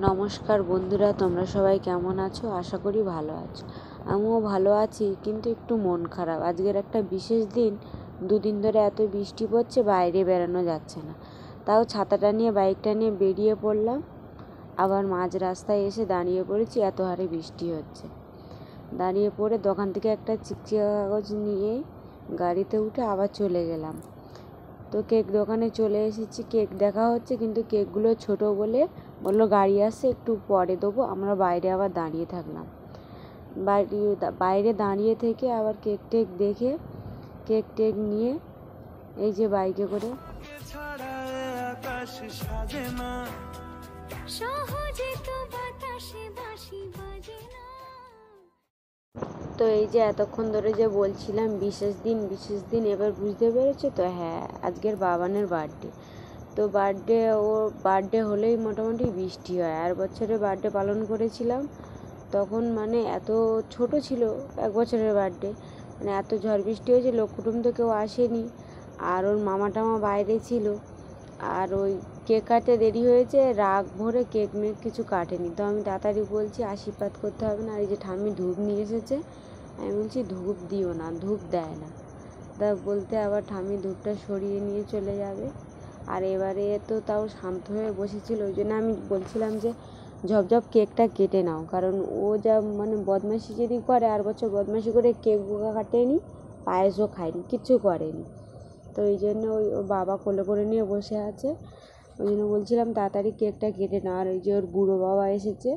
নমস্কার বন্ধুরা, তোমরা সবাই কেমন আছো? আশা করি ভালো আছো। আমিও ভালো আছি, কিন্তু একটু মন খারাপ। আজকের একটা বিশেষ দিন, দুদিন ধরে এত বৃষ্টি পড়ছে, বাইরে বেরানো যাচ্ছে না। তাও ছাতাটা নিয়ে, বাইকটা নিয়ে বেরিয়ে পড়লাম। আবার মাঝ রাস্তায় এসে দাঁড়িয়ে পড়েছি, এত হারে বৃষ্টি হচ্ছে। দাঁড়িয়ে পড়ে দোকান থেকে একটা চিকচিকা কাগজ নিয়ে গাড়িতে উঠে আবার চলে গেলাম। তো কেক দোকানে চলে এসেছি, কেক দেখা হচ্ছে, কিন্তু কেকগুলো ছোট বলে বললো গাড়ি আসছে, একটু পরে দেবো। আমরা বাইরে আবার দাঁড়িয়ে থাকলাম। বাইরে দাঁড়িয়ে থেকে আবার কেক টেক দেখে কেক টেক নিয়ে এই যে বাইকে করে তো এই যে এতক্ষণ ধরে যে বলছিলাম বিশেষ দিন, এবার বুঝতে পেরেছো তো? হ্যাঁ, আজকের বাবানের বার্থডে। তো বার্থডে হলেই মোটামুটি বৃষ্টি হয়। আর বছরে বার্থডে পালন করেছিলাম, তখন মানে এত ছোট ছিল, 1 বছরের বার্থডে, মানে এত ঝড় বৃষ্টি হয়েছে, লোক কুটুম তো কেউ আসেনি। আর ওর মামা টামা বাইরে ছিল। আর ওই কেক কাটতে দেরি হয়েছে, রাগ ভরে কেক মেক কিছু কাটেনি। তো আমি তাড়াতাড়ি বলছি আশীর্বাদ করতে হবে না। আর এই যে ঠাম্মি ধূপ নিয়ে এসেছে, আমি বলছি ধূপ দিও না, ধূপ দেয় না। তা বলতে আবার ঠাম্মি ধূপটা সরিয়ে নিয়ে চলে যাবে। আর এবারে তো তাও শান্ত হয়ে বসেছিল, ওই জন্য আমি বলছিলাম যে ঝপঝপ কেকটা কেটে নাও, কারণ ও যা মানে বদমাইশি যদি করে, আর বছর বদমাইশি করে কেক কাটেনি, পায়েসও খায়নি, কিচ্ছু করেনি। তো এই জন্য ওর বাবা কোলে করে নিয়ে বসে আছে, ওই জন্য বলছিলাম তাড়াতাড়ি কেকটা কেটে নাও। আর ওই যে ওর বুড়ো বাবা এসেছে,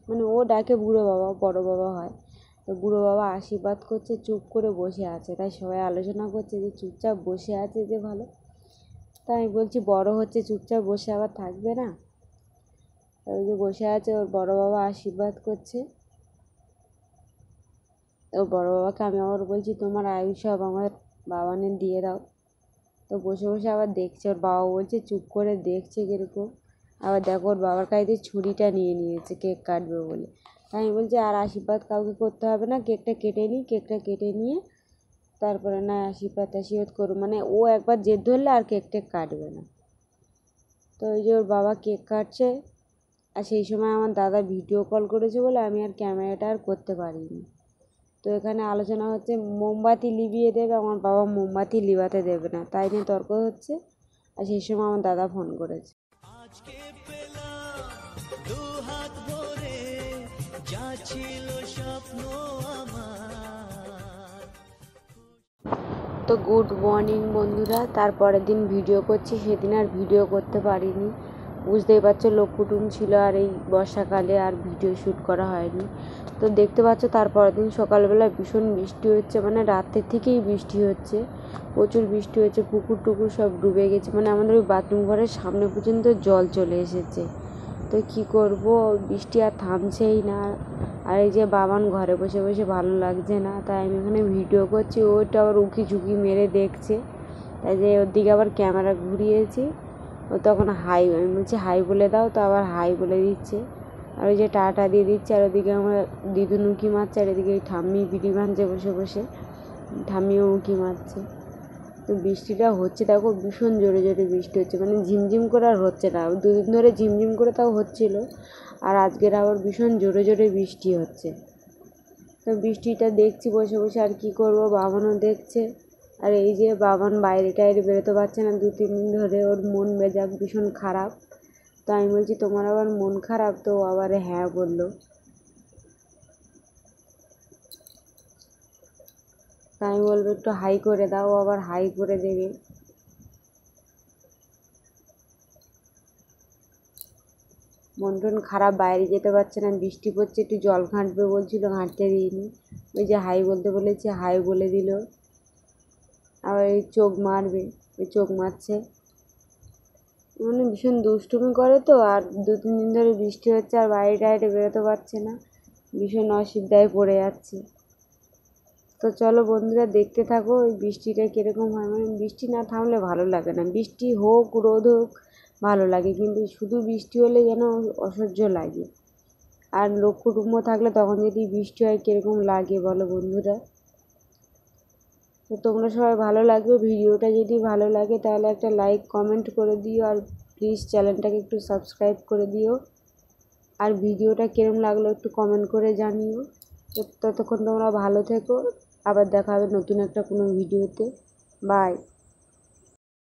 মানে ও ডাকে বুড়ো বাবা, বড় বাবা হয়। তো বুড়ো বাবা আশীর্বাদ করছে, চুপ করে বসে আছে। তাই সবাই আলোচনা করছে যে চুপচাপ বসে আছে যে ভালো। তাই আমি বলছি বড় হচ্ছে, চুপচাপ বসে আবার থাকবে না। ওই যে বসে আছে, ওর বড় বাবা আশীর্বাদ করছে। ওর বড় বাবাকে আমি আবার বলছি তোমার আয়ুষ সব আমার বাবানের দিয়ে দাও। তো বসে বসে আবার দেখছে, ওর বাবা বলছে চুপ করে দেখছে কীরকম। আবার দেখো ওর বাবার কাছে ছুরিটা নিয়ে নিয়েছে কেক কাটবে বলে। তাই আমি বলছি আর আশীর্বাদ কাউকে করতে হবে না, কেকটা কেটে নিই, কেকটা কেটে নিয়ে তারপরে না আশীর্বাদ করো। মানে ও একবার জেদ ধরলে আর কেক টেক কাটবে না। তো ওই যে ওর বাবা কেক কাটছে, আর সেই সময় আমার দাদা ভিডিও কল করেছে বলে আমি আর ক্যামেরাটা আর করতে পারিনি। তো এখানে আলোচনা হচ্ছে মোমবাতি লিভিয়ে দেবে, আমার বাবা মোমবাতি লিভাতে দেবে না, তাই নিয়ে তর্ক হচ্ছে। আর সেই সময় আমার দাদা ফোন করেছে। তো গুড মর্নিং বন্ধুরা, তারপরের দিন ভিডিও করছি, সেদিন আর ভিডিও করতে পারিনি। বুঝতেই পারছো লোক কুটুম ছিল, আর এই বর্ষাকালে আর ভিডিও শ্যুট করা হয়নি। তো দেখতে পাচ্ছ তারপরের দিন সকালবেলা ভীষণ বৃষ্টি হচ্ছে, মানে রাতের থেকেই বৃষ্টি হচ্ছে, প্রচুর বৃষ্টি হচ্ছে, পুকুর টুকুর সব ডুবে গেছে, মানে আমাদের ওই বাথরুম ঘরের সামনে পর্যন্ত জল চলে এসেছে। তো কী করব, বৃষ্টি আর থামছেই না। আর এই যে বাবান ঘরে বসে বসে ভালো লাগছে না, তাই আমি এখানে ভিডিও করছি, ওইটা আবার উঁকি ঝুঁকি মেরে দেখছে। তাই যে ওর দিকে আবার ক্যামেরা ঘুরিয়েছি, ও তখন হাই, আমি বলছি হাই বলে দাও, তো আবার হাই বলে দিচ্ছে। আর ওই যে টাটা দিয়ে দিচ্ছে, আর ওদিকে আমার দিদুন উঁকি মারছে, আর এদিকে এই ঠাম্মি বিড়ি ভাঙছে বসে বসে, ঠাম্মিও উঁকি মারছে। তো বৃষ্টিটা হচ্ছে, দেখো ভীষণ জোরে জোরে বৃষ্টি হচ্ছে, মানে ঝিমঝিম করে আর হচ্ছে না। 2 দিন ধরে ঝিমঝিম করে তাও হচ্ছিল, আর আজকের আবার ভীষণ জোরে জোরে বৃষ্টি হচ্ছে। তো বৃষ্টিটা দেখছি বসে বসে, আর কী করব, বাবানও দেখছে। আর এই যে বাবান বাইরে টাইরে বেরোতে পারছে না 2-3 দিন ধরে, ওর মন মেজাজ ভীষণ খারাপ। তো আমি বলছি তোমার আবার মন খারাপ? তো আবার হ্যাঁ বললো। তাই আমি বলবো একটু হাই করে দাও, আবার হাই করে দেবে। মন টন খারাপ, বাইরে যেতে পারছে না, বৃষ্টি পড়ছে, একটু জল ঘাঁটবে বলছিল, ঘাঁটতে দিইনি। ওই যে হাই বলতে বলেছে, হাই বলে দিল। আবার এই চোখ মারবে, এই চোখ মারছে, মানে ভীষণ দুষ্টুমি করে। তো আর 2-3 দিন ধরে বৃষ্টি হচ্ছে, আর বাইরে টাইরে বেরোতে পারছে না, ভীষণ অসুবিধায় পড়ে যাচ্ছে। তো চলো বন্ধুরা দেখতে থাকো ওই বৃষ্টিটা কীরকম হয়। মানে বৃষ্টি না থামলে ভালো লাগে না, বৃষ্টি হোক রোদ হোক ভালো লাগে, কিন্তু শুধু বৃষ্টি হলে যেন অসহ্য লাগে। আর লোক কুটুম্ব থাকলে তখন যদি বৃষ্টি হয় কীরকম লাগে বলো বন্ধুরা। তো তোমরা সবাই ভালো লাগবে, ভিডিওটা যদি ভালো লাগে তাহলে একটা লাইক কমেন্ট করে দিও, আর প্লিজ চ্যানেলটাকে একটু সাবস্ক্রাইব করে দিও। আর ভিডিওটা কিরম লাগলো একটু কমেন্ট করে জানিও। তো ততক্ষণ তোমরা ভালো থেকো, আবার দেখা হবে নতুন একটা কোনো ভিডিওতে। বাই।